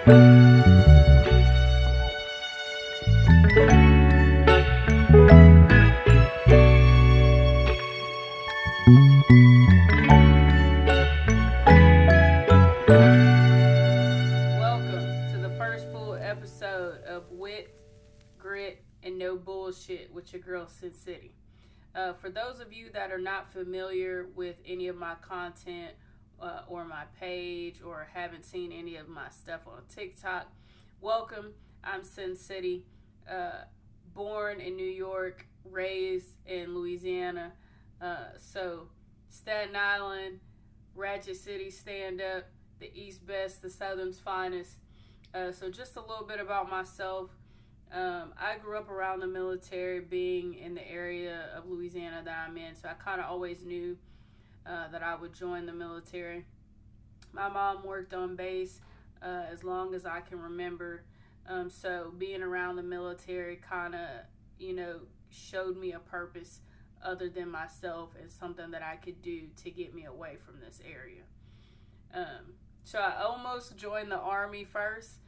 With your girl Cyn City. For those of you that are not familiar with any of my content or my page or haven't seen any of my stuff on TikTok, welcome. I'm Cyn City, born in New York, raised in Louisiana. So Staten Island, Ratchet City, stand up, the East Best, the Southern's finest. So just a little bit about myself. I grew up around the military, being in the area of Louisiana that I'm in, so I kind of always knew that I would join the military. My mom worked on base as long as I can remember, so being around the military kind of, showed me a purpose other than myself and something that I could do to get me away from this area. So I almost joined the Army first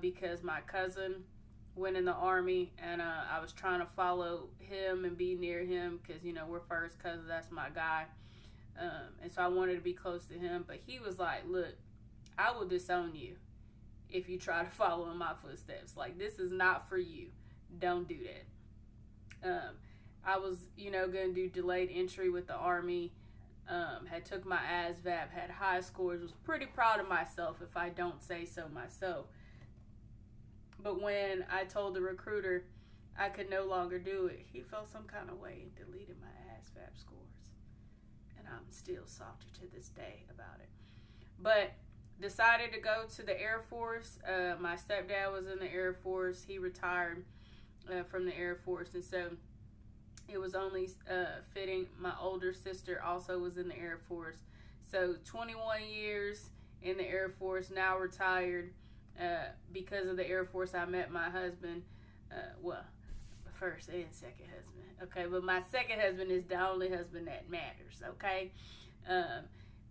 because my cousin went in the Army, and I was trying to follow him and be near him because, we're first cousins. That's my guy. And so I wanted to be close to him. But he was like, look, I will disown you if you try to follow in my footsteps. Like, this is not for you. Don't do that. I was, going to do delayed entry with the Army. Had took my ASVAB, had high scores. Was pretty proud of myself, if I don't say so myself. But when I told the recruiter I could no longer do it, he felt some kind of way and deleted my ASVAB scores. And I'm still salty to this day about it. But decided to go to the Air Force. My stepdad was in the Air Force. He retired from the Air Force. And so it was only fitting. My older sister also was in the Air Force. So 21 years in the Air Force, now retired. Because of the Air Force, I met my husband, first and second husband, okay, but my second husband is the only husband that matters, okay.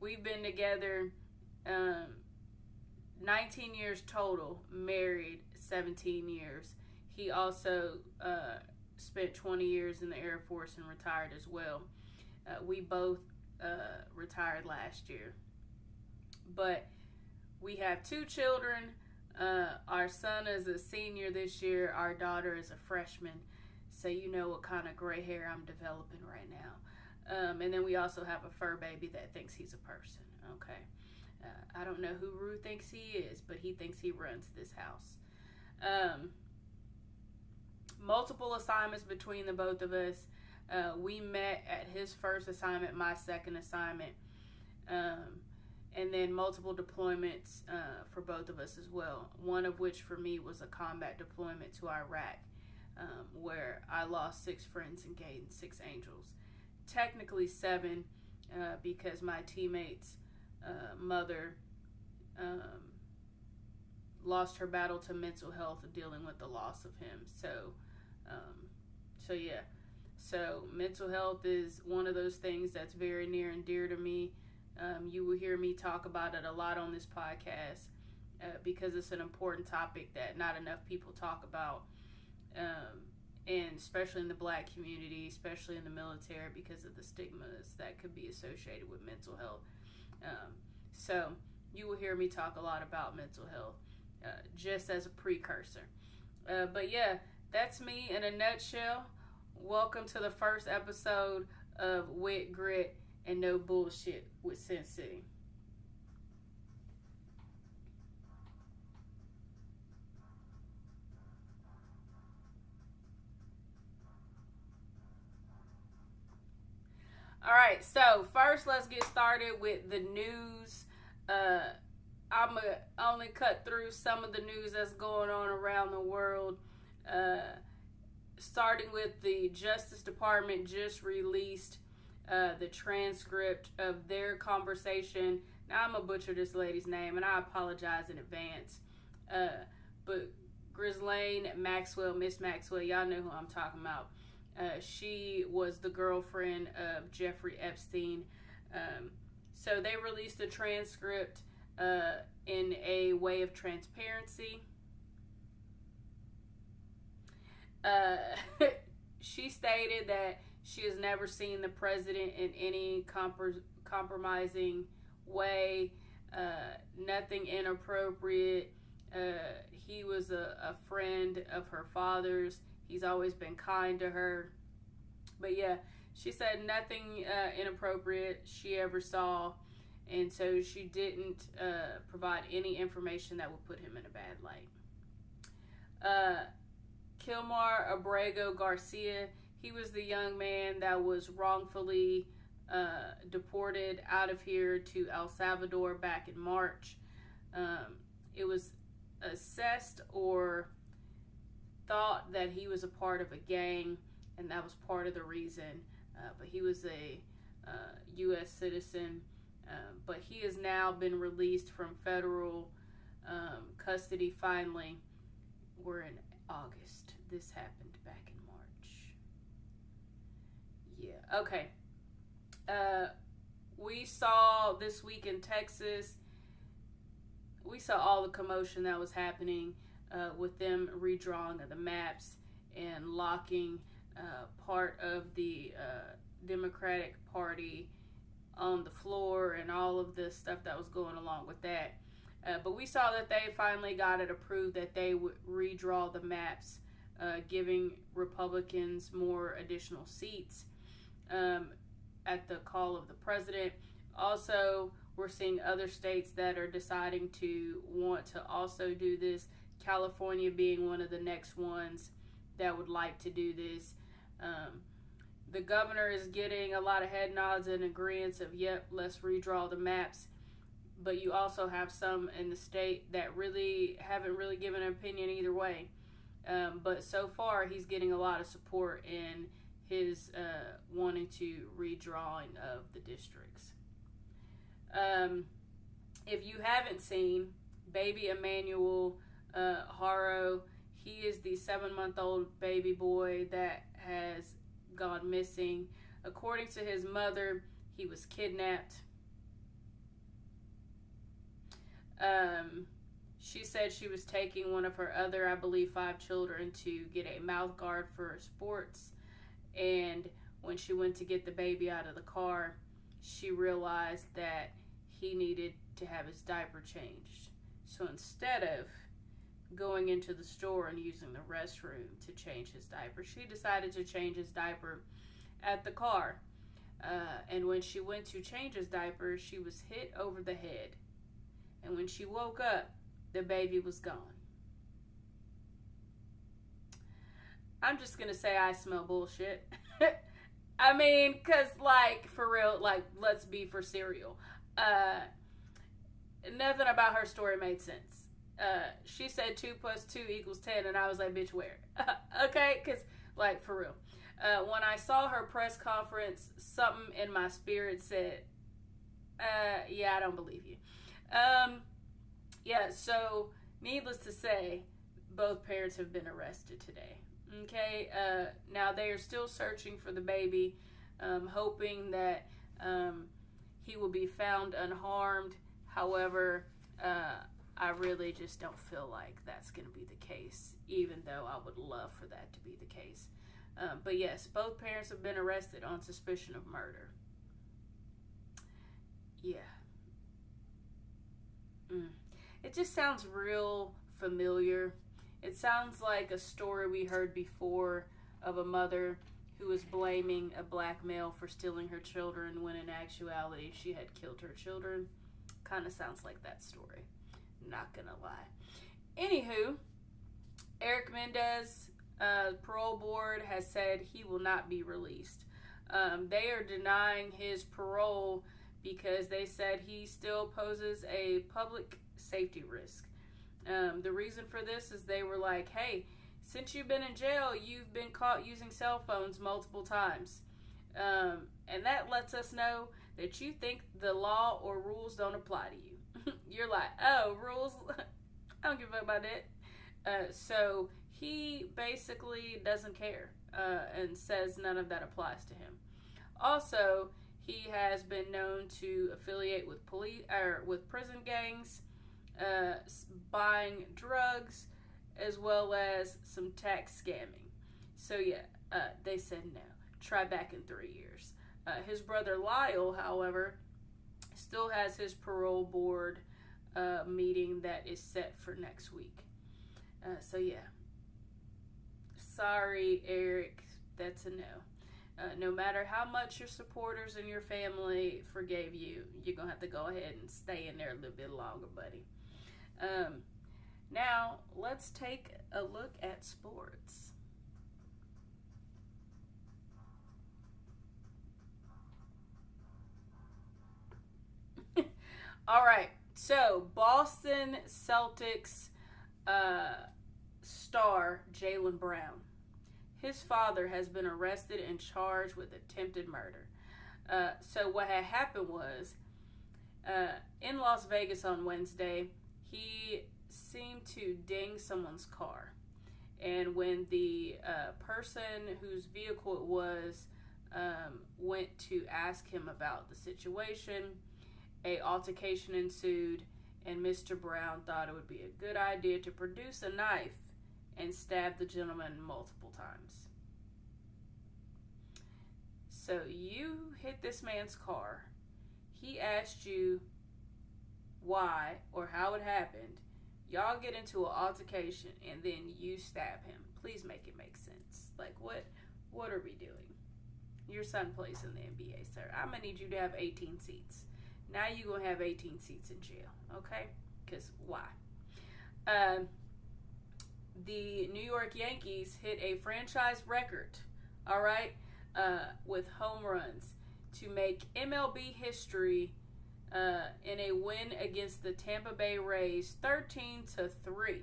We've been together 19 years total, married 17 years. He also spent 20 years in the Air Force and retired as well. We both retired last year, but we have 2 children. Our son is a senior this year. Our daughter is a freshman. So you know what kind of gray hair I'm developing right now. And then we also have a fur baby that thinks he's a person. Okay. I don't know who Rue thinks he is, but he thinks he runs this house. Multiple assignments between the both of us. We met at his first assignment, my second assignment. And then multiple deployments for both of us as well. One of which for me was a combat deployment to Iraq, where I lost 6 friends and gained 6 angels. Technically 7, because my teammate's mother lost her battle to mental health dealing with the loss of him. So yeah. So mental health is one of those things that's very near and dear to me. You will hear me talk about it a lot on this podcast because it's an important topic that not enough people talk about, and especially in the Black community, especially in the military, because of the stigmas that could be associated with mental health. So you will hear me talk a lot about mental health just as a precursor. But yeah, that's me in a nutshell. Welcome to the first episode of WIT, Grit, and No Bullshit with Cyn City. Alright, so first let's get started with the news. I'm going to only cut through some of the news that's going on around the world. Starting with the Justice Department just released the transcript of their conversation. Now I'm gonna butcher this lady's name, and I apologize in advance. But Ghislaine Maxwell, Miss Maxwell, y'all know who I'm talking about. She was the girlfriend of Jeffrey Epstein. So they released the transcript in a way of transparency. She stated that she has never seen the president in any compromising way, nothing inappropriate. He was a friend of her father's. He's always been kind to her. But yeah, she said nothing inappropriate she ever saw, and so she didn't provide any information that would put him in a bad light. Kilmar Abrego Garcia, he was the young man that was wrongfully deported out of here to El Salvador back in March. It was assessed or thought that he was a part of a gang, and that was part of the reason. But he was a U.S. citizen, but he has now been released from federal custody finally. We're in August. This happened back in March. Yeah, okay. We saw this week in Texas, we saw all the commotion that was happening with them redrawing of the maps and locking part of the Democratic Party on the floor and all of the stuff that was going along with that. But we saw that they finally got it approved that they would redraw the maps, giving Republicans more additional seats at the call of the president. Also, we're seeing other states that are deciding to want to also do this, California being one of the next ones that would like to do this. The governor is getting a lot of head nods and agreements of, yep, let's redraw the maps. But you also have some in the state that really haven't really given an opinion either way. But so far, he's getting a lot of support in his wanting to redrawing of the districts. If you haven't seen baby Emmanuel Haro, he is the 7-month-old baby boy that has gone missing. According to his mother, he was kidnapped. She said she was taking one of her other, I believe, 5 children to get a mouth guard for sports. And when she went to get the baby out of the car, she realized that he needed to have his diaper changed. So instead of going into the store and using the restroom to change his diaper, she decided to change his diaper at the car. And when she went to change his diaper, she was hit over the head. And when she woke up, the baby was gone. I'm just going to say I smell bullshit. I mean, because, like, for real, like, let's be for cereal. Nothing about her story made sense. She said 2 + 2 = 10, and I was like, bitch, where? Okay? Because, like, for real. When I saw her press conference, something in my spirit said, yeah, I don't believe you. Yeah, so needless to say, both parents have been arrested today. Okay, now they are still searching for the baby, hoping that he will be found unharmed. However, I really just don't feel like that's going to be the case, even though I would love for that to be the case. But yes, both parents have been arrested on suspicion of murder. Yeah. It just sounds real familiar. It sounds like a story we heard before of a mother who was blaming a black male for stealing her children when in actuality she had killed her children. Kind of sounds like that story. Not gonna lie. Anywho, Eric Mendez, parole board, has said he will not be released. They are denying his parole because they said he still poses a public safety risk. The reason for this is they were like, hey, since you've been in jail, you've been caught using cell phones multiple times. And that lets us know that you think the law or rules don't apply to you. You're like, oh, rules? I don't give a fuck about that. So he basically doesn't care and says none of that applies to him. Also, He has been known to affiliate with police or with prison gangs, buying drugs, as well as some tax scamming. So yeah, they said no. Try back in 3 years. His brother Lyle, however, still has his parole board meeting that is set for next week. So yeah, sorry, Eric, that's a no. No matter how much your supporters and your family forgave you, you're going to have to go ahead and stay in there a little bit longer, buddy. Now, let's take a look at sports. All right, so Boston Celtics star Jaylen Brown. His father has been arrested and charged with attempted murder. So what had happened was, in Las Vegas on Wednesday, he seemed to ding someone's car. And when the person whose vehicle it was went to ask him about the situation, a altercation ensued, and Mr. Brown thought it would be a good idea to produce a knife and stab the gentleman multiple times. So you hit this man's car. He asked you why or how it happened. Y'all get into an altercation and then you stab him. Please make it make sense. Like, what are we doing? Your son plays in the NBA, sir. I'm going to need you to have 18 seats. Now you're going to have 18 seats in jail, okay? Because why? The New York Yankees hit a franchise record, all right, with home runs to make MLB history in a win against the Tampa Bay Rays 13-3.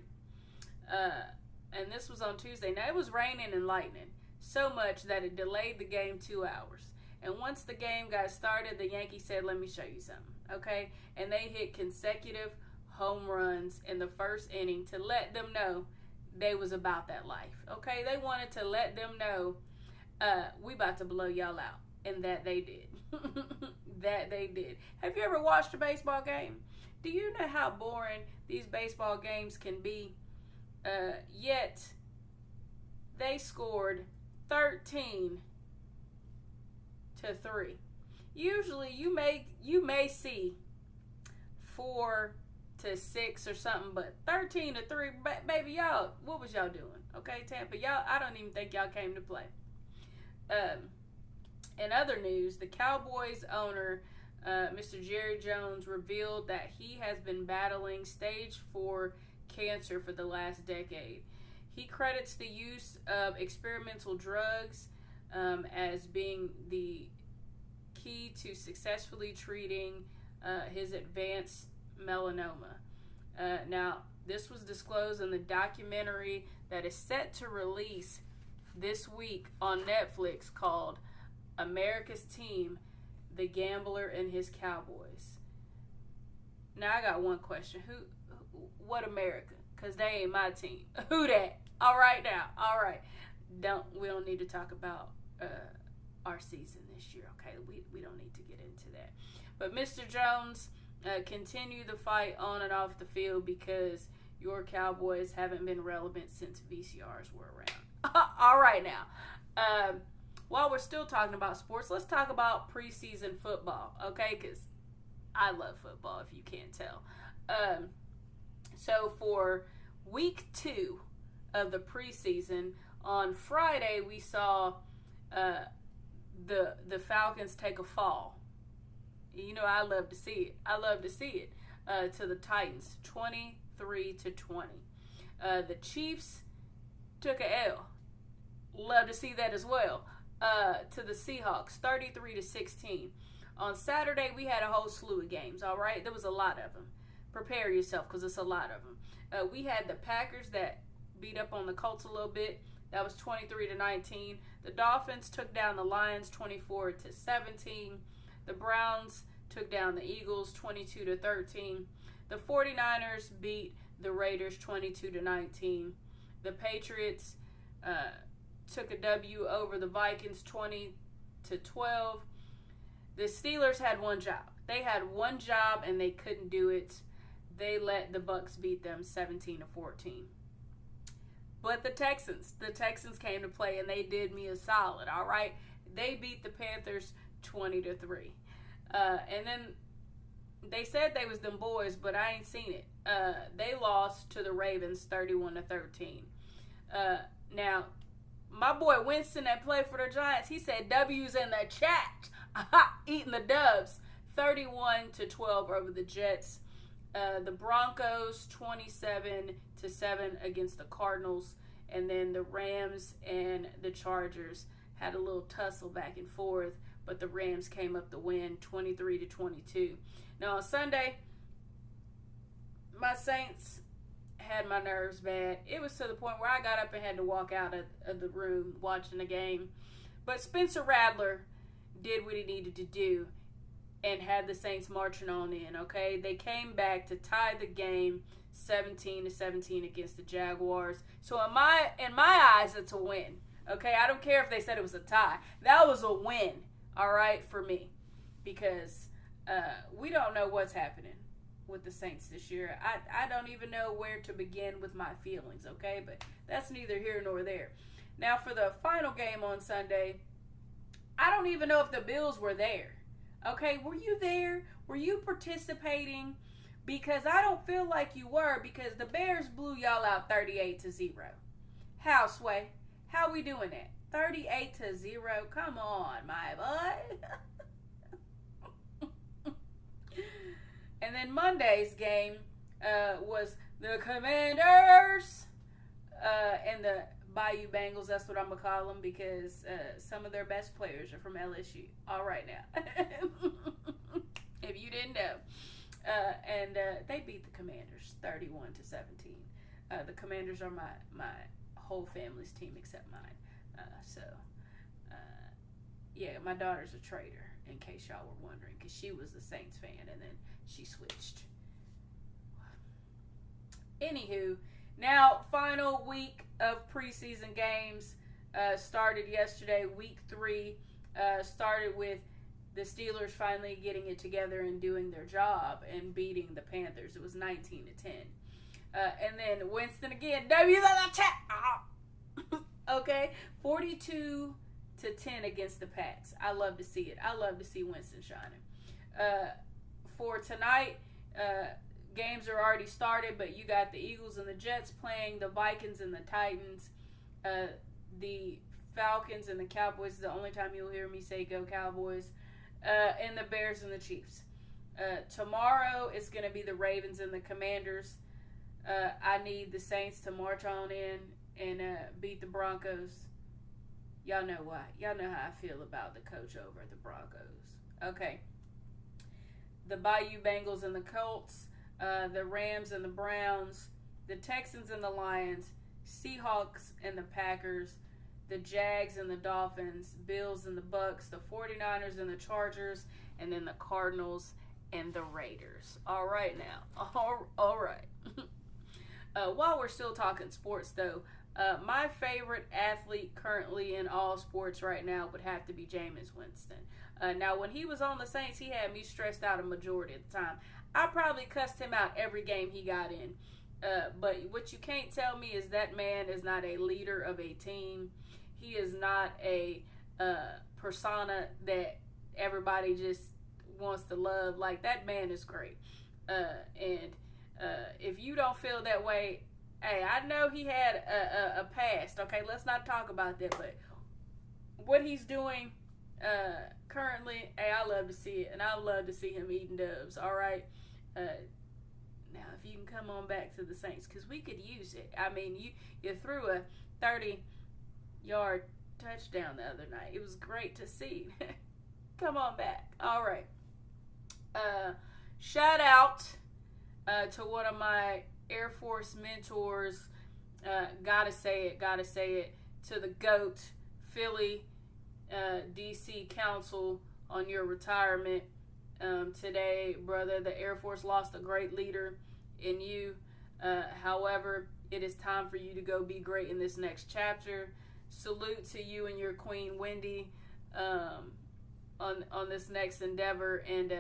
And this was on Tuesday. Now, it was raining and lightning so much that it delayed the game 2 hours. And once the game got started, the Yankees said, let me show you something, okay? And they hit consecutive home runs in the first inning to let them know they was about that life, okay? They wanted to let them know we about to blow y'all out, and that they did. That they did. Have you ever watched a baseball game? Do you know how boring these baseball games can be? Yet, they scored 13-3. Usually, you may see 4-6 or something, but 13-3, baby, y'all, what was y'all doing? Okay, Tampa, y'all, I don't even think y'all came to play. In other news, the Cowboys owner, Mr. Jerry Jones, revealed that he has been battling stage 4 cancer for the last decade. He credits the use of experimental drugs as being the key to successfully treating his advanced melanoma. Now, this was disclosed in the documentary that is set to release this week on Netflix called America's Team, The Gambler and His Cowboys. Now, I got one question. What America? Because they ain't my team. Who that? All right now. All right. We don't need to talk about our season this year, okay? We don't need to get into that. But Mr. Jones, continue the fight on and off the field because your Cowboys haven't been relevant since VCRs were around. All right now. While we're still talking about sports, let's talk about preseason football, okay? Because I love football, if you can't tell. So for week 2 of the preseason, on Friday we saw the Falcons take a fall. You know, I love to see it. To the Titans, 23-20. The Chiefs took a L. Love to see that as well. To the Seahawks, 33-16. On Saturday, we had a whole slew of games, all right? There was a lot of them. Prepare yourself because it's a lot of them. We had the Packers that beat up on the Colts a little bit. That was 23-19. The Dolphins took down the Lions 24-17. The Browns took down the Eagles 22-13. The 49ers beat the Raiders 22-19. The Patriots took a W over the Vikings 20-12. The Steelers had one job. They had one job and they couldn't do it. They let the Bucs beat them 17-14. But the Texans came to play and they did me a solid. All right, they beat the Panthers 20-3. And then they said they was them boys, but I ain't seen it. They lost to the Ravens 31-13. Now, my boy Winston that played for the Giants, he said W's in the chat. Eating the dubs. 31-12 over the Jets. The Broncos 27-7 against the Cardinals, and then the Rams and the Chargers had a little tussle back and forth, but the Rams came up the win 23-22. Now on Sunday, my Saints had my nerves bad. It was to the point where I got up and had to walk out of the room watching the game. But Spencer Rattler did what he needed to do and had the Saints marching on in, okay? They came back to tie the game 17-17 against the Jaguars. So in my eyes, it's a win, okay? I don't care if they said it was a tie. That was a win, all right, for me, because we don't know what's happening with the Saints this year. I don't even know where to begin with my feelings, okay? But that's neither here nor there. Now, for the final game on Sunday, I don't even know if the Bills were there. Okay, were you there? Were you participating? Because I don't feel like you were, because the Bears blew y'all out 38-0. How, Sway? How we doing that? 38-0? Come on, my boy. And then Monday's game was the Commanders and the Bayou Bengals. That's what I'm going to call them, because some of their best players are from LSU. All right now. If you didn't know. And they beat the Commanders 31-17. The Commanders are my whole family's team except mine. Yeah, my daughter's a traitor, in case y'all were wondering, because she was a Saints fan and then she switched. Anywho, now final week of preseason games started yesterday. Week 3 started with the Steelers finally getting it together and doing their job and beating the Panthers. It was 19-10. And then Winston again. Okay, 42-10 against the Pats. I love to see it. I love to see Winston shining. For tonight, games are already started, but you got the Eagles and the Jets playing, the Vikings and the Titans, the Falcons and the Cowboys is the only time you'll hear me say go Cowboys, and the Bears and the Chiefs. Tomorrow it's going to be the Ravens and the Commanders. I need the Saints to march on in and beat the Broncos. Y'all know why. Y'all know how I feel about the coach over at the Broncos. Okay. The Bayou Bengals and the Colts, the Rams and the Browns, the Texans and the Lions, Seahawks and the Packers, the Jags and the Dolphins, Bills and the Bucks, the 49ers and the Chargers, and then the Cardinals and the Raiders. All right now. All right. While we're still talking sports, though, my favorite athlete currently in all sports right now would have to be Jameis Winston. Now, when he was on the Saints, he had me stressed out a majority of the time. I probably cussed him out every game he got in. But what you can't tell me is that man is not a leader of a team. He is not a persona that everybody just wants to love. Like, that man is great. And if you don't feel that way, hey, I know he had a past. Okay, let's not talk about that. But what he's doing currently, hey, I love to see it. And I love to see him eating doves. All right. Now, if you can come on back to the Saints, because we could use it. I mean, you threw a 30-yard touchdown the other night. It was great to see. Come on back. All right. Shout out to one of my Air Force mentors. Gotta say it. To the GOAT, Philly, DC Council, on your retirement today, brother. The Air Force lost a great leader in you. However, it is time for you to go be great in this next chapter. Salute to you and your queen, Wendy. on this next endeavor, and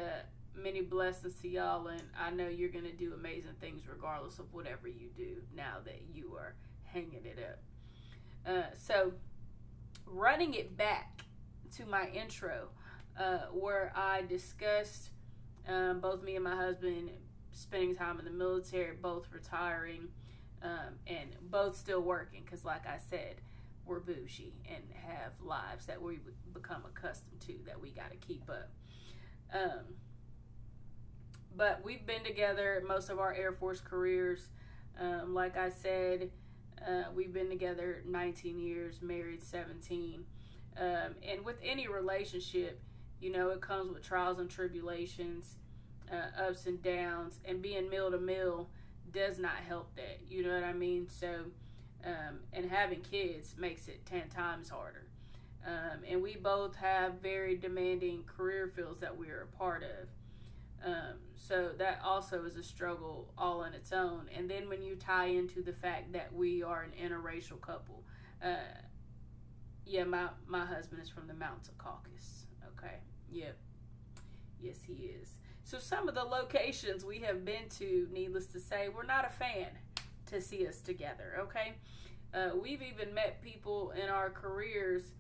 many blessings to y'all. And I know you're gonna do amazing things regardless of whatever you do now that you are hanging it up. So running it back to my intro, where I discussed both me and my husband spending time in the military, both retiring, and both still working, because like I said, we're bougie and have lives that we become accustomed to that we got to keep up. But we've been together most of our Air Force careers. Like I said, we've been together 19 years, married 17. And with any relationship, you know, it comes with trials and tribulations, ups and downs, and being meal to meal does not help that. You know what I mean? So, and having kids makes it 10 times harder. And we both have very demanding career fields that we are a part of. So that also is a struggle all on its own. And then when you tie into the fact that we are an interracial couple, yeah, my husband is from the Mountains of Caucasus. Okay. Yep. Yes, he is. So some of the locations we have been to, needless to say, we're not a fan to see us together. Okay. We've even met people in our careers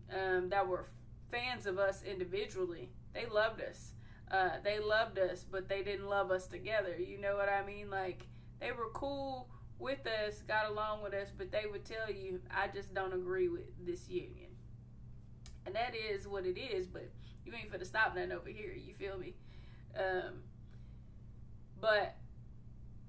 that were fans of us individually. They loved us. But they didn't love us together. You know what I mean? Like, they were cool with us, got along with us, but they would tell you, I just don't agree with this union. And that is what it is, but you ain't finna stop nothing over here. You feel me? But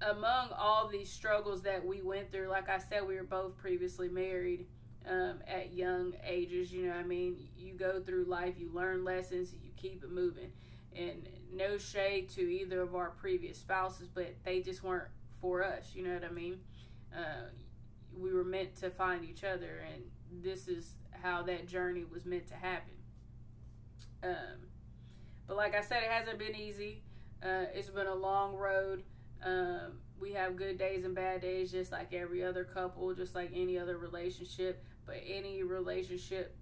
among all these struggles that we went through, like I said, we were both previously married at young ages. You know what I mean? You go through life, you learn lessons, you keep it moving. And no shade to either of our previous spouses, but they just weren't for us. You know what I mean? We were meant to find each other, and this is how that journey was meant to happen. But like I said, it hasn't been easy. It's been a long road. We have good days and bad days, just like every other couple, just like any other relationship. But any relationship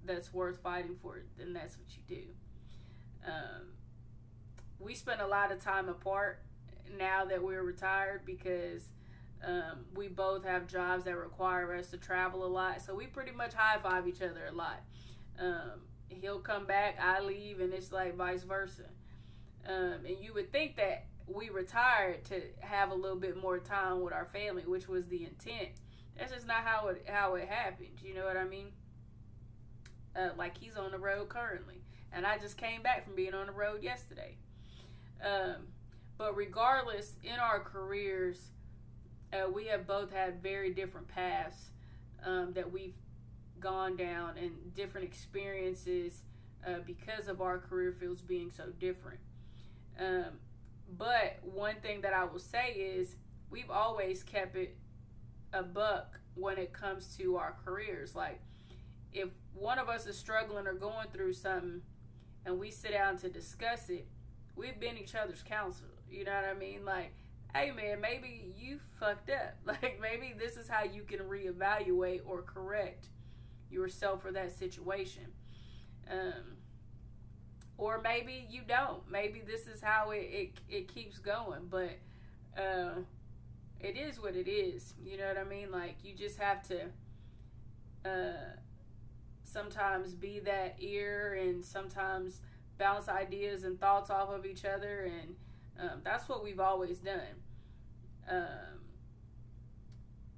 that's worth fighting for, then that's what you do. We spend a lot of time apart now that we're retired, because we both have jobs that require us to travel a lot. So we pretty much high-five each other a lot. He'll come back, I leave, and it's like vice versa. And you would think that we retired to have a little bit more time with our family, which was the intent. That's just not how it happened. You know what I mean? Like, he's on the road currently, and I just came back from being on the road yesterday. But regardless, in our careers, we have both had very different paths that we've gone down, and different experiences because of our career fields being so different. But one thing that I will say is, we've always kept it a buck when it comes to our careers. Like, if one of us is struggling or going through something and we sit down to discuss it, we've been each other's counsel. You know what I mean? Like, hey man, maybe you fucked up. Like, maybe this is how you can reevaluate or correct yourself for that situation. Or maybe you don't. Maybe this is how it keeps going. But it is what it is. You know what I mean? Like, you just have to sometimes be that ear, and sometimes bounce ideas and thoughts off of each other. And that's what we've always done.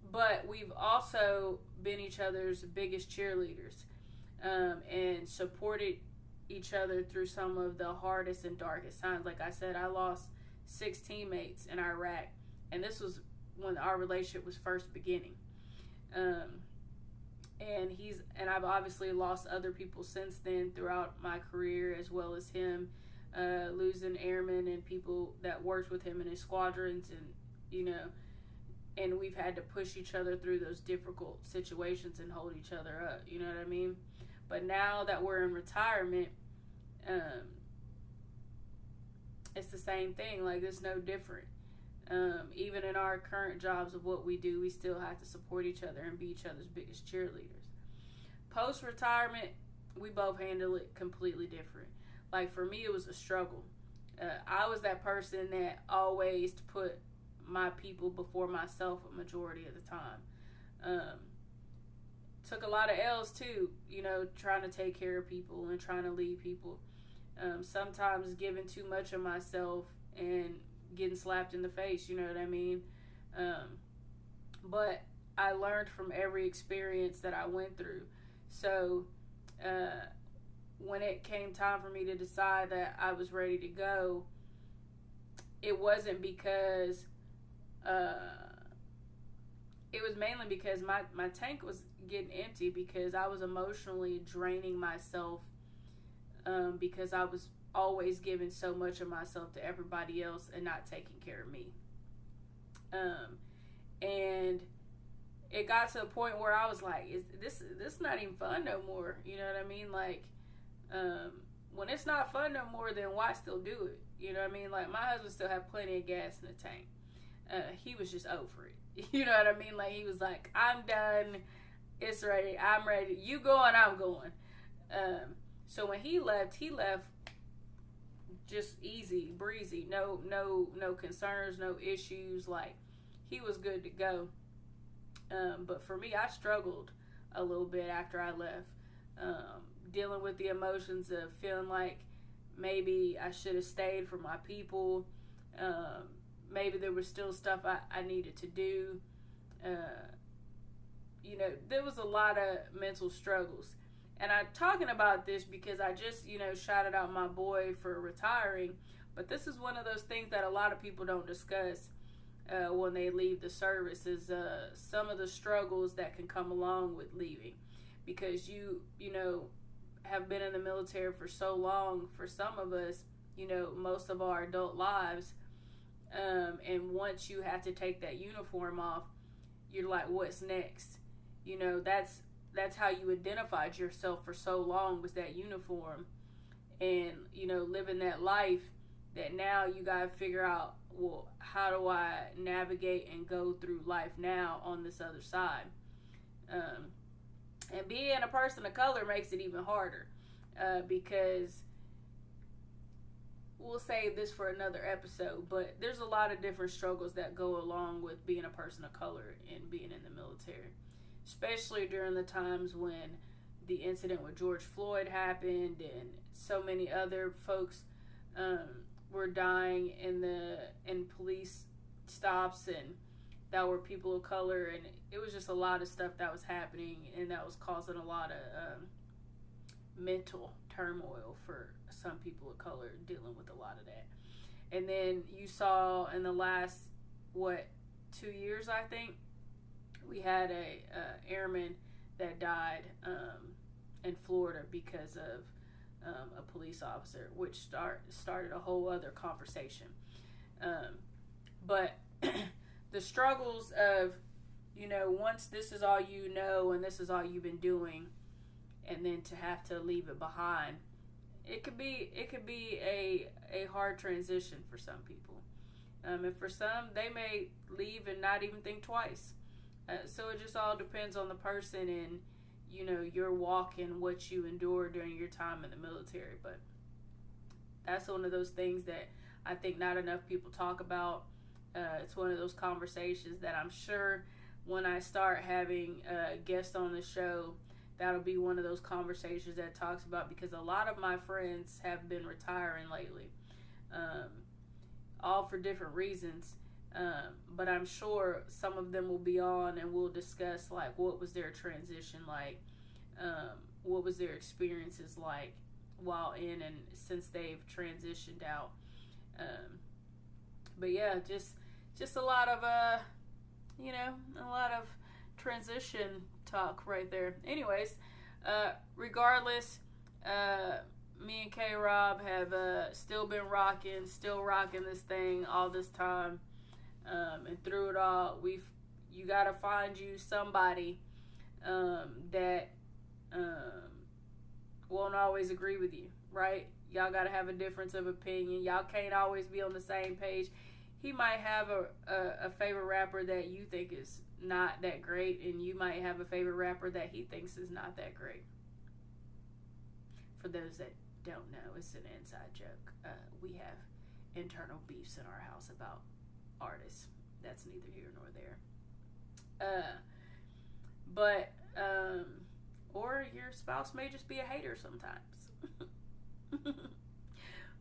But we've also been each other's biggest cheerleaders, and supported each other through some of the hardest and darkest times. Like I said, I lost 6 teammates in Iraq, and this was when our relationship was first beginning. And I've obviously lost other people since then throughout my career, as well as him, losing airmen and people that worked with him in his squadrons, and you know, and we've had to push each other through those difficult situations and hold each other up. You know what I mean? But now that we're in retirement, it's the same thing. Like, it's no different. Even in our current jobs of what we do, we still have to support each other and be each other's biggest cheerleaders. Post-retirement, we both handle it completely different. Like for me, it was a struggle. I was that person that always put my people before myself a majority of the time. Took a lot of L's too, trying to take care of people and trying to lead people. Sometimes giving too much of myself and getting slapped in the face, you know what I mean? But I learned from every experience that I went through. So when it came time for me to decide that I was ready to go, it wasn't because it was mainly because my tank was getting empty, because I was emotionally draining myself, because I was always giving so much of myself to everybody else and not taking care of me. And it got to a point where I was like, this not even fun no more? You know what I mean? Like, when it's not fun no more, then why still do it? You know what I mean? Like, my husband still had plenty of gas in the tank. He was just over it. You know what I mean? Like, he was like, I'm done. It's ready. I'm ready. You going, I'm going. So when he left just easy, breezy. No concerns, no issues. Like, he was good to go. But for me, I struggled a little bit after I left. Dealing with the emotions of feeling like maybe I should have stayed for my people. Maybe there was still stuff I needed to do. There was a lot of mental struggles. And I'm talking about this because I just, shouted out my boy for retiring. But this is one of those things that a lot of people don't discuss when they leave the service, is some of the struggles that can come along with leaving. Because you have been in the military for so long, for some of us, most of our adult lives. And once you have to take that uniform off, you're like, what's next? That's how you identified yourself for so long, was that uniform. And, living that life that now you got to figure out, well, how do I navigate and go through life now on this other side? And being a person of color makes it even harder, because we'll save this for another episode, but there's a lot of different struggles that go along with being a person of color and being in the military, especially during the times when the incident with George Floyd happened and so many other folks were dying in police stops, and that were people of color, and it was just a lot of stuff that was happening, and that was causing a lot of mental turmoil for some people of color, dealing with a lot of that. And then you saw in the last 2 years, I think, we had a airman that died in Florida because of a police officer, which started a whole other conversation. But the struggles of, once this is all you know and this is all you've been doing, and then to have to leave it behind, it could be a hard transition for some people. And for some, they may leave and not even think twice. So it just all depends on the person and, your walk and what you endure during your time in the military. But that's one of those things that I think not enough people talk about. It's one of those conversations that I'm sure when I start having guests on the show, that'll be one of those conversations that talks about, because a lot of my friends have been retiring lately, all for different reasons. But I'm sure some of them will be on and we'll discuss, like, what was their transition like, what was their experiences like while in and since they've transitioned out. But yeah, just a lot of a lot of transition talk right there. Anyways, regardless, me and K-Rob have still rocking this thing all this time. And through it all, you gotta find you somebody that won't always agree with you, right? Y'all gotta have a difference of opinion. Y'all can't always be on the same page. He might have a favorite rapper that you think is not that great, and you might have a favorite rapper that he thinks is not that great. For those that don't know, it's an inside joke. We have internal beefs in our house about artists. That's neither here nor there. Or your spouse may just be a hater sometimes.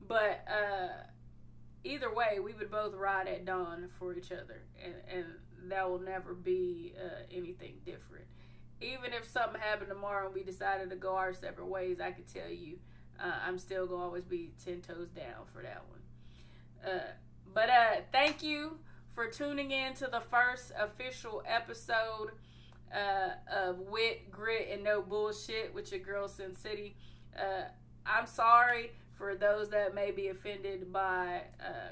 But either way, we would both ride at dawn for each other, and that will never be anything different. Even if something happened tomorrow and we decided to go our separate ways, I could tell you I'm still going to always be 10 toes down for that one. But thank you for tuning in to the first official episode of Wit, Grit, and No Bullshit with your girl Cyn City. I'm sorry for those that may be offended by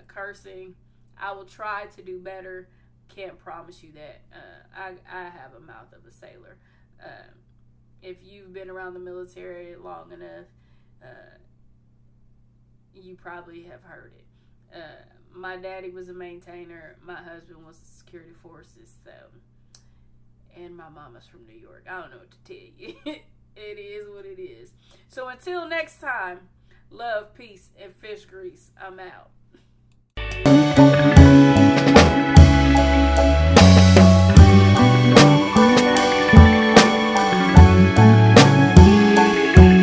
cursing. I will try to do better. Can't promise you that. I have a mouth of a sailor. If you've been around the military long enough, you probably have heard it. My daddy was a maintainer. My husband was the security forces. So, and my mama's from New York. I don't know what to tell you. It is what it is. So until next time, love, peace, and fish grease. I'm out.